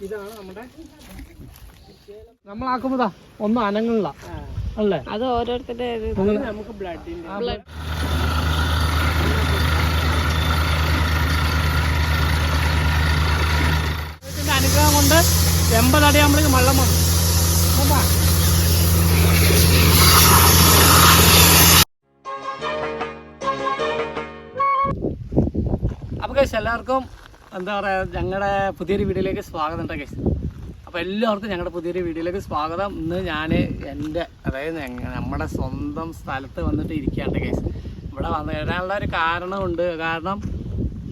ഇതാണ് നമ്മളാക്കുമ്പോതാ ഒന്നും അനങ്ങളില്ല അല്ലേ? അത് ഓരോരുത്തരുടെ നമുക്ക് ബ്ലഡിന്റെ അനുഗ്രഹം കൊണ്ട് 80 അടി നമ്മള് വെള്ളം വന്നു. അപ്പോൾ ഗൈസ് എല്ലാവർക്കും എന്താ പറയുക, ഞങ്ങളുടെ പുതിയൊരു വീഡിയോയിലേക്ക് സ്വാഗതം ഉണ്ട് ഗൈസ്. അപ്പോൾ എല്ലാവർക്കും ഞങ്ങളുടെ പുതിയൊരു വീഡിയോയിലേക്ക് സ്വാഗതം. ഇന്ന് ഞാൻ എൻ്റെ അതായത് നമ്മുടെ സ്വന്തം സ്ഥലത്ത് വന്നിട്ട് ഇരിക്കുകയാണ് ഗൈസ്. ഇവിടെ വരാനുള്ള ഒരു കാരണമുണ്ട്. കാരണം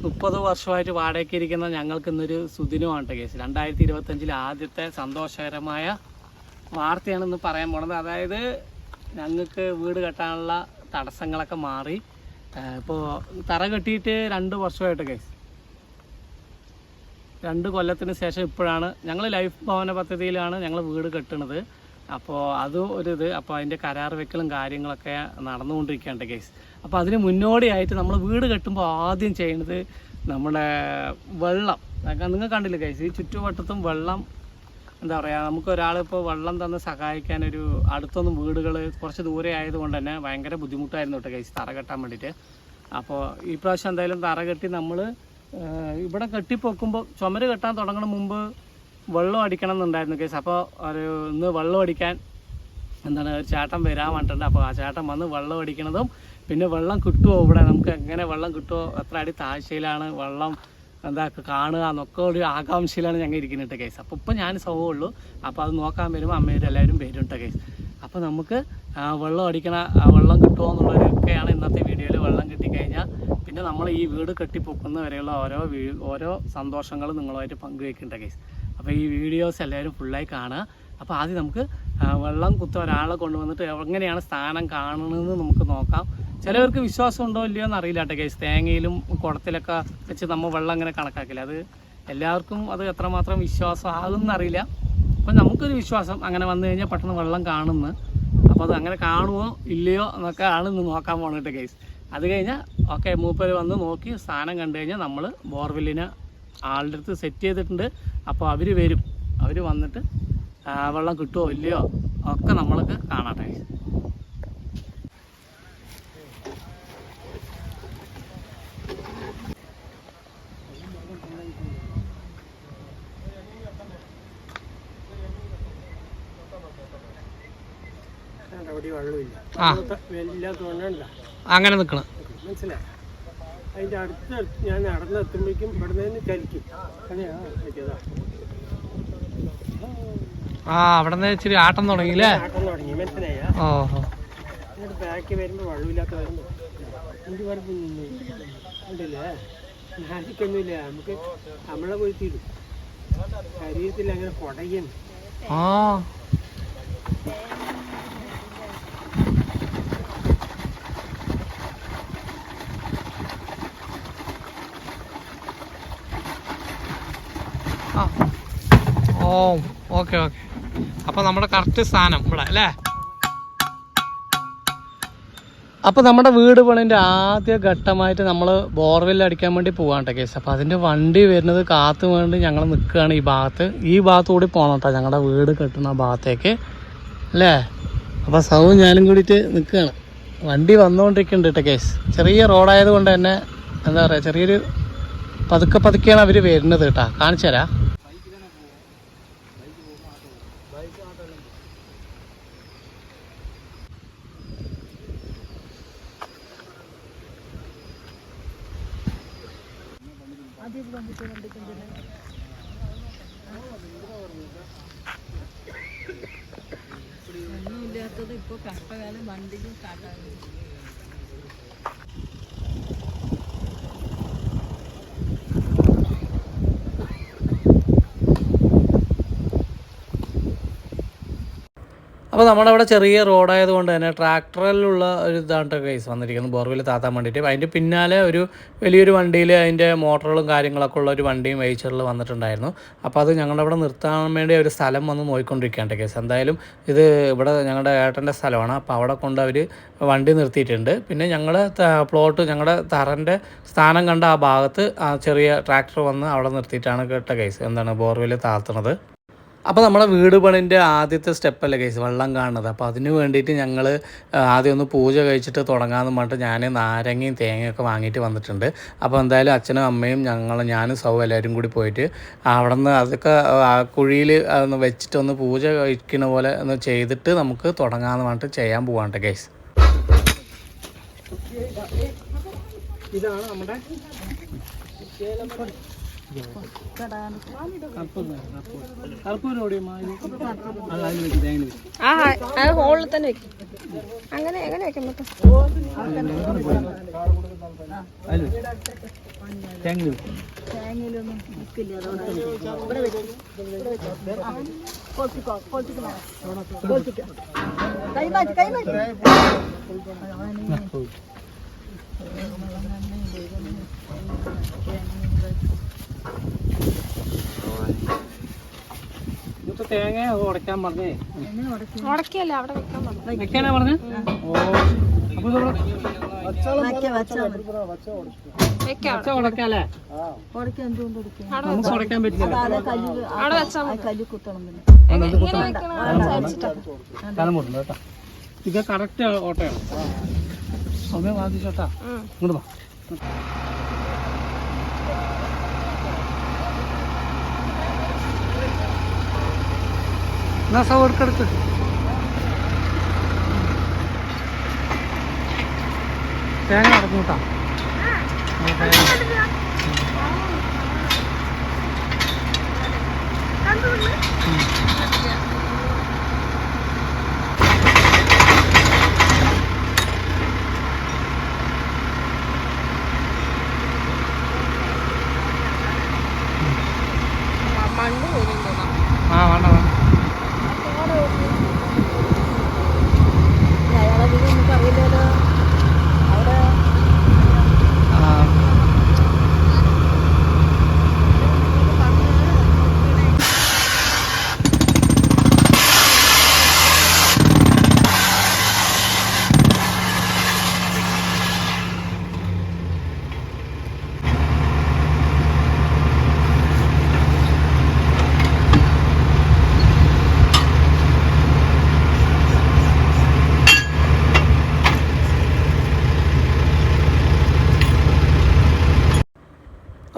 30 വർഷമായിട്ട് വാടകയ്ക്ക് ഇരിക്കുന്ന ഞങ്ങൾക്ക് ഇന്നൊരു സുദിനമാണ് ഗൈസ്. 2025 ആദ്യത്തെ സന്തോഷകരമായ വാർത്തയാണ് ഇന്ന് പറയാൻ പോണത്. അതായത് ഞങ്ങൾക്ക് വീട് കെട്ടാനുള്ള തടസ്സങ്ങളൊക്കെ മാറി. ഇപ്പോൾ തറ കെട്ടിയിട്ട് 2 വർഷമായിട്ട് ഗൈസ്. 2 കൊല്ലത്തിന് ശേഷം ഇപ്പോഴാണ് ഞങ്ങൾ ലൈഫ് ഭവന പദ്ധതിയിലാണ് ഞങ്ങൾ വീട് കെട്ടുന്നത്. അപ്പോൾ അതും ഒരിത്. അപ്പോൾ അതിൻ്റെ കരാർ വെക്കലും കാര്യങ്ങളൊക്കെ നടന്നുകൊണ്ടിരിക്കുകയാണ് ഗൈസ്. അപ്പോൾ അതിന് മുന്നോടിയായിട്ട് നമ്മൾ വീട് കെട്ടുമ്പോൾ ആദ്യം ചെയ്യുന്നത് നമ്മുടെ വെള്ളം. നിങ്ങൾ കണ്ടില്ല ഗൈസ്, ഈ ചുറ്റുവട്ടത്തും വെള്ളം എന്താ പറയുക, നമുക്കൊരാളിപ്പോൾ വെള്ളം തന്ന് സഹായിക്കാനൊരു അടുത്തൊന്നും വീടുകൾ കുറച്ച് ദൂരെ ആയതുകൊണ്ട് തന്നെ ഭയങ്കര ബുദ്ധിമുട്ടായിരുന്നു കേട്ടോ ഗൈസ് തറ കെട്ടാൻ വേണ്ടിയിട്ട്. അപ്പോൾ ഈ പ്രാവശ്യം എന്തായാലും തറ കെട്ടി നമ്മൾ ഇവിടെ കെട്ടിപ്പൊക്കുമ്പോൾ ചുമര് കെട്ടാൻ തുടങ്ങുന്ന മുമ്പ് വെള്ളം അടിക്കണം എന്നുണ്ടായിരുന്നു കേസ്. അപ്പോൾ ഇന്ന് വെള്ളം അടിക്കാൻ ഒരു ചേട്ടൻ വരാൻ വേണ്ടിയിട്ടുണ്ട്. അപ്പോൾ ആ ചേട്ടൻ വന്ന് വെള്ളം അടിക്കണതും പിന്നെ വെള്ളം കിട്ടുമോ, ഇവിടെ നമുക്ക് എങ്ങനെ വെള്ളം കിട്ടുമോ, എത്ര അടി താഴ്ചയിലാണ് വെള്ളം കാണുക എന്നൊക്കെ ഒരു ആകാംക്ഷയിലാണ് ഞങ്ങൾ ഇരിക്കുന്നുണ്ട് കേസ്. അപ്പോൾ ഇപ്പം ഞാൻ സൗകര്യമുള്ളൂ. അപ്പോൾ അത് നോക്കാൻ വരുമ്പോൾ അമ്മേരും എല്ലാവരും വരുന്നുണ്ട് കേസ്. അപ്പോൾ നമുക്ക് വെള്ളം അടിക്കണ വെള്ളം കിട്ടുമോ എന്നുള്ളതൊക്കെയാണ് ഇന്നത്തെ വീഡിയോയിൽ. വെള്ളം കിട്ടിക്കഴിഞ്ഞാൽ പിന്നെ നമ്മൾ ഈ വീട് കെട്ടിപ്പൊക്കുന്ന വരെയുള്ള ഓരോ സന്തോഷങ്ങളും നിങ്ങളുമായിട്ട് പങ്കുവയ്ക്കേണ്ട കേസ്. അപ്പോൾ ഈ വീഡിയോസ് എല്ലാവരും ഫുള്ളായി കാണുക. അപ്പോൾ ആദ്യം നമുക്ക് വെള്ളം ഒരാളെ കൊണ്ടുവന്നിട്ട് എങ്ങനെയാണ് സ്ഥാനം കാണുന്നതെന്ന് നമുക്ക് നോക്കാം. ചിലവർക്ക് വിശ്വാസം ഉണ്ടോ ഇല്ലയോ എന്ന് അറിയില്ല കേട്ടോ കേസ്. തേങ്ങയിലും കുടത്തിലൊക്കെ വെച്ച് നമ്മൾ വെള്ളം അങ്ങനെ കണക്കാക്കില്ല. അത് എല്ലാവർക്കും അത് എത്രമാത്രം വിശ്വാസം ആകുമെന്ന് അറിയില്ല. അപ്പം നമുക്കൊരു വിശ്വാസം അങ്ങനെ വന്നു കഴിഞ്ഞാൽ പെട്ടെന്ന് വെള്ളം കാണുന്നു. അപ്പോൾ അത് അങ്ങനെ കാണുമോ ഇല്ലയോ എന്നൊക്കെ ആണ് ഇന്ന് നോക്കാൻ പോകണേട്ടോ കേസ്. അത് കഴിഞ്ഞാൽ ഓക്കെ മൂപ്പര് വന്ന് നോക്കി സ്ഥാനം കണ്ടു കഴിഞ്ഞാൽ നമ്മൾ ബോർവെല്ലിനെ ആളുടെ അടുത്ത് സെറ്റ് ചെയ്തിട്ടുണ്ട്. അപ്പോൾ അവർ വരും. അവർ വന്നിട്ട് വെള്ളം കിട്ടുമോ ഇല്ലയോ ഒക്കെ നമ്മൾക്ക് കാണട്ടെ. അങ്ങനെ നിൽക്കണം മനസ്സിലായി. അതിൻ്റെ അടുത്ത് ഞാൻ നടന്നെത്തുമ്പോഴേക്കും ഇവിടെ നിന്ന് ചലിക്കും. അവിടെ നിന്ന് ഇച്ചിരി ആട്ടം തുടങ്ങിയില്ലേ? ആട്ടം തുടങ്ങി മനസ്സിലായ. ഓഹോ, എന്നിട്ട് ബാക്കി വരുമ്പോൾ വെള്ളമില്ലാത്ത വരുമ്പോൾ എന്ത് കുഴപ്പമൊന്നും ഉണ്ടല്ലേ, നാട്ടിക്കൊന്നുമില്ല. നമുക്ക് നമ്മളെ പോയി തീരും ശരീരത്തിൽ അങ്ങനെ കുടയും. ഓ ഓക്കെ ഓക്കെ. അപ്പോൾ നമ്മുടെ കറക്റ്റ് സ്ഥാനം ഇവിടെ അല്ലേ? അപ്പോൾ നമ്മുടെ വീട് പണിൻ്റെ ആദ്യ ഘട്ടമായിട്ട് നമ്മൾ ബോർവെൽ അടിക്കാൻ വേണ്ടി പോകാണ്ട കേസ്. അപ്പോൾ അതിൻ്റെ വണ്ടി വരുന്നത് കാത്തു വേണ്ടി ഞങ്ങൾ നിൽക്കുകയാണ് ഈ ഭാഗത്ത് കൂടി പോകണം കേട്ടോ, ഞങ്ങളുടെ വീട് കെട്ടുന്ന ഭാഗത്തേക്ക് അല്ലേ? അപ്പോൾ സൗവും ഞാനും കൂടിയിട്ട് നിൽക്കുകയാണ്. വണ്ടി വന്നുകൊണ്ടിരിക്കുന്നുണ്ട് കേട്ടോ കേസ്. ചെറിയ റോഡായത് കൊണ്ട് തന്നെ എന്താ പറയുക, ചെറിയൊരു പതുക്കെയാണ് അവർ വരുന്നത് കേട്ടോ. കാണിച്ചു തരാം. ഒന്നുമില്ലാത്തത് ഇപ്പോൾ കഷ്ടകാലം വണ്ടിക്കും സ്റ്റാർട്ടാകും. അപ്പോൾ നമ്മുടെ അവിടെ ചെറിയ റോഡായതുകൊണ്ട് തന്നെ ട്രാക്ടറിലുള്ള ഒരു ഇതാണ് കേസ് വന്നിരിക്കുന്നത് ബോർവെൽ താത്താൻ വേണ്ടിയിട്ട്. അതിൻ്റെ പിന്നാലെ ഒരു വലിയൊരു വണ്ടിയിൽ അതിൻ്റെ മോട്ടറുകളും കാര്യങ്ങളൊക്കെ ഉള്ള ഒരു വണ്ടിയും വെഹിക്കിളിൽ വന്നിട്ടുണ്ടായിരുന്നു. അപ്പോൾ അത് ഞങ്ങളുടെ അവിടെ നിർത്താൻ വേണ്ടി ഒരു സ്ഥലം വന്ന് നോക്കിക്കൊണ്ടിരിക്കുകയാണ് കേസ്. എന്തായാലും ഇത് ഇവിടെ ഞങ്ങളുടെ ഏട്ടൻ്റെ സ്ഥലമാണ്. അപ്പോൾ അവിടെ കൊണ്ട് അവർ വണ്ടി നിർത്തിയിട്ടുണ്ട്. പിന്നെ ഞങ്ങൾ പ്ലോട്ട് ഞങ്ങളുടെ തറൻ്റെ സ്ഥാനം കണ്ട ആ ഭാഗത്ത് ആ ചെറിയ ട്രാക്ടർ വന്ന് അവിടെ നിർത്തിയിട്ടാണ് കേട്ട കേസ് എന്താണ് ബോർവെൽ താത്തുന്നത്. അപ്പോൾ നമ്മളെ വീട് പണിൻ്റെ ആദ്യത്തെ സ്റ്റെപ്പല്ലേ കേസ് വെള്ളം കാണുന്നത്. അപ്പോൾ അതിന് വേണ്ടിയിട്ട് ഞങ്ങൾ ആദ്യം ഒന്ന് പൂജ കഴിച്ചിട്ട് തുടങ്ങാമെന്ന് പറഞ്ഞിട്ട് ഞാൻ നാരങ്ങയും തേങ്ങയൊക്കെ വാങ്ങിയിട്ട് വന്നിട്ടുണ്ട്. അപ്പോൾ എന്തായാലും അച്ഛനും അമ്മയും ഞാനും സൗ എല്ലാവരും കൂടി പോയിട്ട് അവിടെ നിന്ന് അതൊക്കെ കുഴിയിൽ ഒന്ന് വെച്ചിട്ടൊന്ന് പൂജ കഴിക്കുന്ന പോലെ ഒന്ന് ചെയ്തിട്ട് നമുക്ക് തുടങ്ങാമെന്ന് പറഞ്ഞിട്ട് ചെയ്യാൻ പോവാണ്ട് കേസ്. ഇതാണ് നമ്മുടെ ഹോളിൽ തന്നെ വെക്കും. അങ്ങനെ എങ്ങനെ വെക്കാൻ പറ്റും? തേങ്ങയിലൊന്നും നിൽക്കില്ല. തേങ്ങ ഉടയ്ക്കാൻ പറഞ്ഞേ ഉടക്കിയല്ല അവിടെ വെക്കാൻ വെക്കാനാ പറഞ്ഞു. ഓ അപ്പൊ ഉടക്കാല്ലേ നമുക്ക് ഉടക്കാൻ പറ്റില്ല. കാലം മുട്ടുണ്ട് കേട്ടോ. ഇത് കറക്റ്റ് ഓട്ടയാണ്. സമയം ബാധിച്ചോട്ടാ. ഇങ്ങോട്ട് വാ. എന്നാ സൗ എടുക്കെടുക്ക്. തേങ്ങ അടഞ്ഞു കേട്ടോ. ആ വേണ്ട വേണ്ട.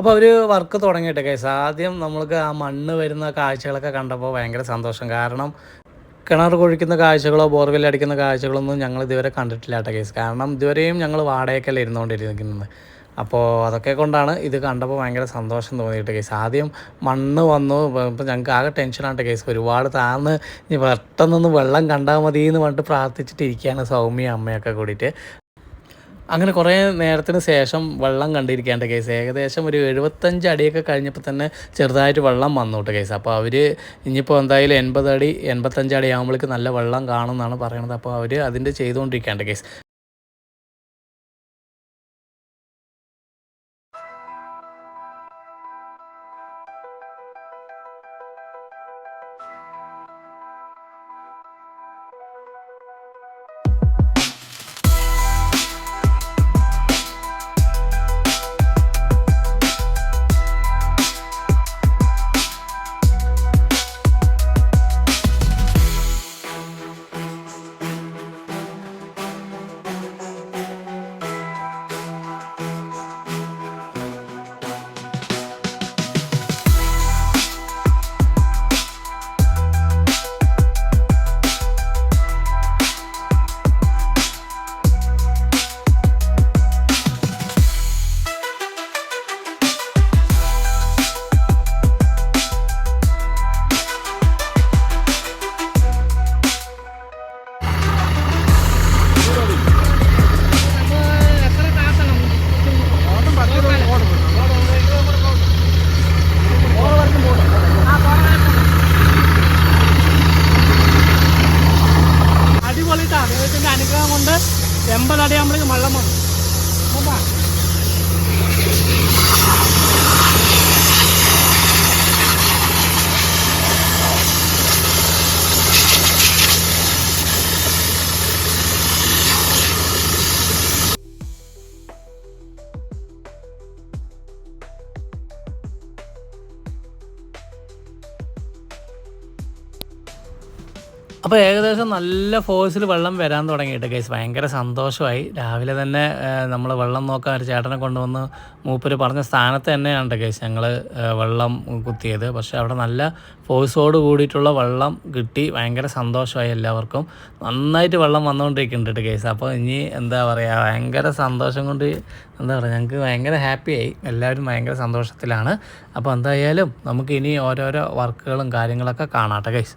അപ്പോൾ അവർ വർക്ക് തുടങ്ങിയിട്ട് കേസ്. ആദ്യം നമ്മൾക്ക് ആ മണ്ണ് വരുന്ന കാഴ്ചകളൊക്കെ കണ്ടപ്പോൾ ഭയങ്കര സന്തോഷം. കാരണം കിണർ കുഴിക്കുന്ന കാഴ്ചകളോ ബോർവെൽ അടിക്കുന്ന കാഴ്ചകളൊന്നും ഞങ്ങൾ ഇതുവരെ കണ്ടിട്ടില്ല കേട്ടോ കേസ്. കാരണം ഇതുവരെയും ഞങ്ങൾ വാടകയ്ക്കല്ല ഇരുന്നുകൊണ്ടിരിക്കുന്നത്. അപ്പോൾ അതൊക്കെ കൊണ്ടാണ് ഇത് കണ്ടപ്പോൾ ഭയങ്കര സന്തോഷം തോന്നിയിട്ട് കേസ്. ആദ്യം മണ്ണ് വന്നു. ഇപ്പം ഞങ്ങൾക്ക് ആകെ ടെൻഷനായിട്ട് കേസ്. ഒരുപാട് താഴ്ന്ന് ഇനി പെട്ടെന്നൊന്ന് വെള്ളം കണ്ടാൽ മതി എന്ന് പറഞ്ഞിട്ട് പ്രാർത്ഥിച്ചിട്ടിരിക്കുകയാണ് സൗമ്യ അമ്മയൊക്കെ കൂടിയിട്ട്. അങ്ങനെ കുറേ നേരത്തിന് ശേഷം വെള്ളം കണ്ടിരിക്കേണ്ട കേസ്. ഏകദേശം ഒരു 75 അടിയൊക്കെ കഴിഞ്ഞപ്പോൾ തന്നെ ചെറുതായിട്ട് വെള്ളം വന്നു കേട്ടോ കേസ്. അപ്പോൾ അവർ ഇനിയിപ്പോൾ എന്തായാലും 80 അടി 85 അടി ആകുമ്പോഴേക്ക് നല്ല വെള്ളം കാണുമെന്നാണ് പറയണത്. അപ്പോൾ അവർ അതിൻ്റെ ചെയ്തുകൊണ്ടിരിക്കേണ്ട കേസ്. അപ്പോൾ ഏകദേശം നല്ല ഫോഴ്സിൽ വെള്ളം വരാൻ തുടങ്ങിയിട്ട് കേസ് ഭയങ്കര സന്തോഷമായി. രാവിലെ തന്നെ നമ്മൾ വെള്ളം നോക്കാൻ ഒരു ചേട്ടനെ കൊണ്ടുവന്ന് മൂപ്പര് പറഞ്ഞ സ്ഥാനത്ത് തന്നെയാണ് കേസ് ഞങ്ങൾ വെള്ളം കുത്തിയത്. പക്ഷേ അവിടെ നല്ല ഫോഴ്സോട് കൂടിയിട്ടുള്ള വെള്ളം കിട്ടി. ഭയങ്കര സന്തോഷമായി എല്ലാവർക്കും. നന്നായിട്ട് വെള്ളം വന്നുകൊണ്ടിരിക്കുന്നുണ്ട് കേസ്. അപ്പോൾ ഇനി എന്താ പറയുക, ഭയങ്കര സന്തോഷം കൊണ്ട് എന്താ പറയുക, ഞങ്ങൾക്ക് ഭയങ്കര ഹാപ്പിയായി. എല്ലാവരും ഭയങ്കര സന്തോഷത്തിലാണ്. അപ്പോൾ എന്തായാലും നമുക്ക് ഇനി ഓരോരോ വർക്കുകളും കാര്യങ്ങളൊക്കെ കാണാട്ടെ കേസ്.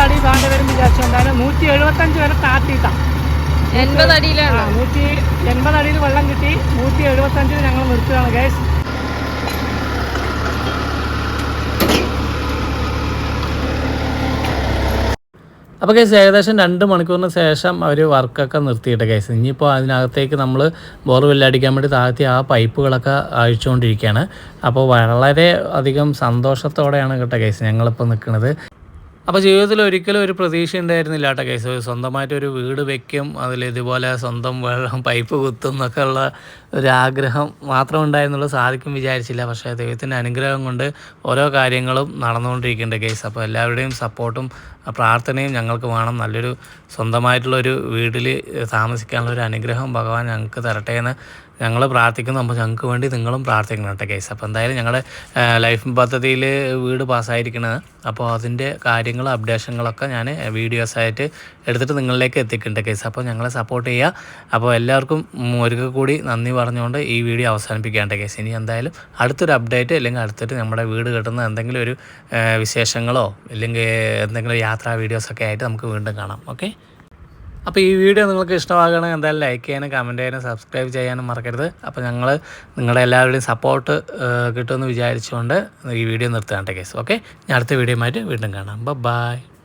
അടി താണ്ടി വരും വിചാരിച്ചു. എന്തായാലും 175 വരെ താഴ്ത്തിയിട്ടാണ്. 80 അടിയിലാണ്. 180 അടിയിൽ വെള്ളം കിട്ടി. 175 ഞങ്ങൾ നിർത്തുകയാണ് ഗൈസ്. അപ്പോൾ കേസ് ഏകദേശം 2 മണിക്കൂറിന് ശേഷം അവർ വർക്കൊക്കെ നിർത്തിയിട്ട് കേസ് ഇനിയിപ്പോൾ അതിനകത്തേക്ക് നമ്മൾ ബോർവെല്ലടിക്കാൻ വേണ്ടി താഴ്ത്തിയ ആ പൈപ്പുകളൊക്കെ അഴിച്ചുകൊണ്ടിരിക്കുകയാണ്. അപ്പോൾ വളരെ അധികം സന്തോഷത്തോടെയാണ് കേട്ടോ കേസ് ഞങ്ങളിപ്പോൾ നിൽക്കുന്നത്. അപ്പോൾ ജീവിതത്തിൽ ഒരിക്കലും ഒരു പ്രതീക്ഷ ഉണ്ടായിരുന്നില്ല കേട്ടോ കേസ്. സ്വന്തമായിട്ടൊരു വീട് വെക്കും, അതിൽ ഇതുപോലെ സ്വന്തം വെള്ളം പൈപ്പ് കുത്തും എന്നൊക്കെ ഉള്ള ഒരാഗ്രഹം മാത്രം ഉണ്ടായിരുന്നുള്ളൂ. സാധിക്കും വിചാരിച്ചില്ല. പക്ഷേ ദൈവത്തിൻ്റെ അനുഗ്രഹം കൊണ്ട് ഓരോ കാര്യങ്ങളും നടന്നുകൊണ്ടിരിക്കുന്നുണ്ട് കേസ്. അപ്പോൾ എല്ലാവരുടെയും സപ്പോർട്ടും പ്രാർത്ഥനയും ഞങ്ങൾക്ക് വേണം. നല്ലൊരു സ്വന്തമായിട്ടുള്ളൊരു വീട്ടിൽ താമസിക്കാനുള്ള ഒരു അനുഗ്രഹം ഭഗവാൻ ഞങ്ങൾക്ക് തരട്ടെ എന്ന് ഞങ്ങൾ പ്രാർത്ഥിക്കുന്നു. അപ്പോൾ ഞങ്ങൾക്ക് വേണ്ടി നിങ്ങളും പ്രാർത്ഥിക്കണം കേട്ടോ കേസ്. അപ്പോൾ എന്തായാലും ഞങ്ങളുടെ ലൈഫ് പദ്ധതിയിൽ വീട് പാസ്സായിരിക്കുന്നത്. അപ്പോൾ അതിൻ്റെ കാര്യങ്ങളും അപ്ഡേഷനുകളൊക്കെ ഞാൻ വീഡിയോസായിട്ട് എടുത്തിട്ട് നിങ്ങളിലേക്ക് എത്തിക്കുന്നുണ്ട് കേസ്. അപ്പോൾ ഞങ്ങളെ സപ്പോർട്ട് ചെയ്യുക. അപ്പോൾ എല്ലാവർക്കും ഒരിക്കൽ കൂടി നന്ദി പറഞ്ഞുകൊണ്ട് ഈ വീഡിയോ അവസാനിപ്പിക്കേണ്ട കേസ്. ഇനി എന്തായാലും അടുത്തൊരു അപ്ഡേറ്റ് അല്ലെങ്കിൽ അടുത്തിട്ട് നമ്മുടെ വീട് കെട്ടുന്ന എന്തെങ്കിലും ഒരു വിശേഷങ്ങളോ അല്ലെങ്കിൽ എന്തെങ്കിലും യാത്രാ വീഡിയോസൊക്കെ ആയിട്ട് നമുക്ക് വീണ്ടും കാണാം. ഓക്കെ. അപ്പോൾ ഈ വീഡിയോ നിങ്ങൾക്ക് ഇഷ്ടമാകണമെങ്കിൽ എന്തായാലും ലൈക്ക് ചെയ്യാനും കമൻറ്റ് ചെയ്യാനും സബ്സ്ക്രൈബ് ചെയ്യാനും മറക്കരുത്. അപ്പോൾ ഞങ്ങൾ നിങ്ങളുടെ എല്ലാവരുടെയും സപ്പോർട്ട് കിട്ടുമെന്ന് വിചാരിച്ചുകൊണ്ട് ഈ വീഡിയോ നിർത്തുകയാണ് കേസ്. ഓക്കെ. ഞാൻ അടുത്ത വീഡിയോയുമായിട്ട് വീണ്ടും കാണാം. ബൈ.